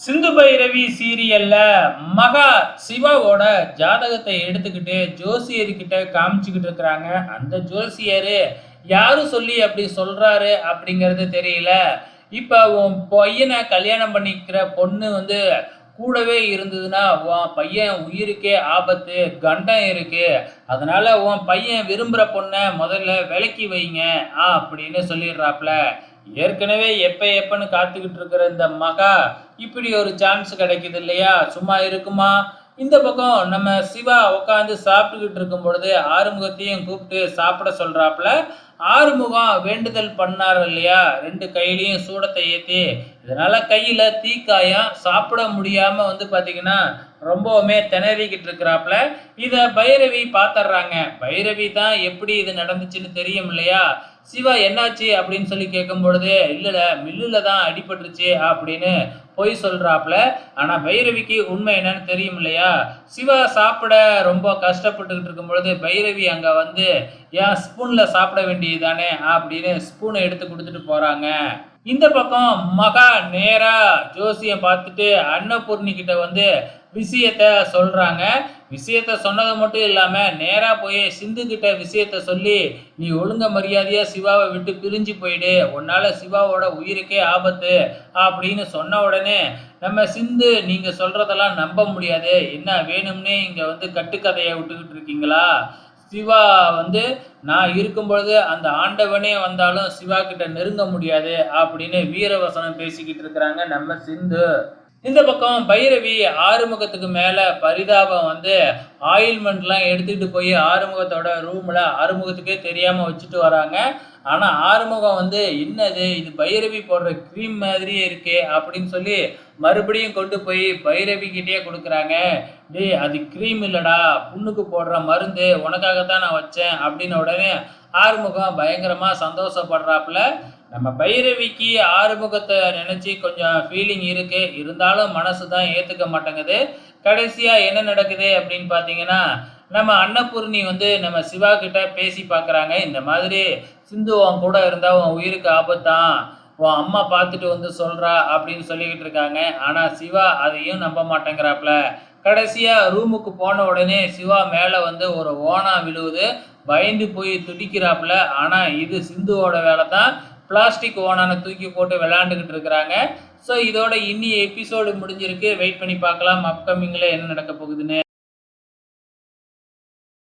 சிந்து பைரவி சீரியல்ல மகா சிவாவோட ஜாதகத்தை எடுத்துக்கிட்டு ஜோசியர்கிட்ட காமிச்சுக்கிட்டு இருக்கிறாங்க. அந்த ஜோசியரு யாரு சொல்லி அப்படி சொல்றாரு அப்படிங்கிறது தெரியல. இப்ப உன் பையனை கல்யாணம் பண்ணிக்கிற பொண்ணு வந்து கூடவே இருந்ததுன்னா உன் பையன் உயிருக்கே ஆபத்து, கண்டம் இருக்கு. அதனால உன் பையன் விரும்புற பொண்ணை முதல்ல விலக்கி வைங்க அப்படின்னு சொல்லிடுறாப்ல. ஏற்கனவே எப்பன்னு காத்துக்கிட்டு இருக்கிற இந்த மகா இப்படி ஒரு சான்ஸ் கிடைக்குது இல்லையா, சும்மா இருக்குமா? இந்த பக்கம் நம்ம சிவா உட்காந்து சாப்பிட்டுக்கிட்டு இருக்கும் பொழுது ஆறுமுகத்தையும் கூப்பிட்டு சாப்பிட சொல்றாப்புல. ஆறுமுகம் வேண்டுதல் பண்ணார் இல்லையா, ரெண்டு கையிலையும் சூடத்தை ஏத்தி. இதனால கையில தீக்காயம், சாப்பிட முடியாம வந்து பாத்தீங்கன்னா ரொம்பவுமே திணறிக்கிட்டு இருக்கிறாப்புல. இத பைரவி பாத்துறாங்க. பைரவி தான் எப்படி இது நடந்துச்சுன்னு தெரியும் இல்லையா. சிவா என்னாச்சு அப்படின்னு சொல்லி கேட்கும் பொழுது, இல்ல மில்லுல தான் அடிபட்டுருச்சு அப்படின்னு பொய் சொல்றாப்புல. ஆனா பைரவிக்கு உண்மை என்னன்னு தெரியும் இல்லையா. சிவா சாப்பிட ரொம்ப கஷ்டப்பட்டுக்கிட்டு இருக்கும் பொழுது பைரவி அங்க வந்து, ஏன் ஸ்பூன்ல சாப்பிட வேண்டியது தானே அப்படின்னு ஸ்பூனை எடுத்து கொடுத்துட்டு போறாங்க. இந்த பக்கம் மகா நேரா ஜோசியம் பார்த்துட்டு அன்னபூர்ணி கிட்ட வந்து விஷயத்த சொல்றாங்க. விஷயத்த சொன்னது மட்டும் இல்லாம நேரா போய் சிந்து கிட்ட விஷயத்த சொல்லி, நீ ஒழுங்க மரியாதையா சிவாவை விட்டு பிரிஞ்சு போயிடு, உன்னால சிவாவோட உயிருக்கே ஆபத்து அப்படின்னு சொன்ன உடனே நம்ம சிந்து, நீங்க சொல்றதெல்லாம் நம்ப முடியாது, என்ன வேணும்னே இங்க வந்து கட்டுக்கதையை விட்டுக்கிட்டு இருக்கீங்களா? சிவா வந்து நான் இருக்கும் பொழுது அந்த ஆண்டவனே வந்தாலும் சிவா கிட்ட நெருங்க முடியாது அப்படின்னு வீரவசனம் பேசிக்கிட்டு இருக்கிறாங்க நம்ம சிந்து. இந்த பக்கம் பைரவி ஆறுமுகத்துக்கு மேல பரிதாபம் வந்து ஆயில்மெண்ட்லாம் எடுத்துட்டு போய் ஆறுமுகத்தோட ரூம்ல ஆறுமுகத்துக்கே தெரியாம வச்சுட்டு வராங்க. ஆனா ஆறுமுகம் வந்து, என்னது இது பைரவி போடுற கிரீம் மாதிரியே இருக்கே அப்படின்னு சொல்லி மறுபடியும் கொண்டு போய் பைரவி கிட்டே கொடுக்குறாங்க. டேய் அது கிரீம் இல்லடா, புண்ணுக்கு போடுற மருந்து, உனக்காகத்தான் நான் வச்சேன் அப்படின்னு உடனே ஆறுமுகம் பயங்கரமா சந்தோஷப்படுறாப்புல. நம்ம பைரவிக்கு ஆறுமுகத்தை நினைச்சு கொஞ்சம் ஃபீலிங் இருக்கு, இருந்தாலும் மனசு தான் ஏத்துக்க மாட்டேங்குது. கடைசியா என்ன நடக்குது அப்படின்னு பாத்தீங்கன்னா, நம்ம அன்னபூர்ணி வந்து நம்ம சிவா கிட்ட பேசி பார்க்குறாங்க. இந்த மாதிரி சிந்து உன் கூட இருந்தா உன் உயிருக்கு ஆபத்தான், உன் அம்மா பார்த்துட்டு வந்து சொல்றா அப்படின்னு சொல்லிக்கிட்டு இருக்காங்க. ஆனா சிவா அதையும் நம்ப மாட்டேங்கிறாப்புல. கடைசியா ரூமுக்கு போன உடனே சிவா மேல வந்து ஒரு ஓனா விழுவுது. பயந்து போய் துடிக்கிறாப்புல. ஆனா இது சிந்துவோட வேலை தான். பிளாஸ்டிக் ஓனான தூக்கி போட்டு விளையாண்டுக்கிட்டு இருக்கிறாங்க. ஸோ இதோட இன்னி எபிசோடு முடிஞ்சிருக்கு. வெயிட் பண்ணி பார்க்கலாம் அப்கமிங்கில் என்ன நடக்க போகுதுன்னு.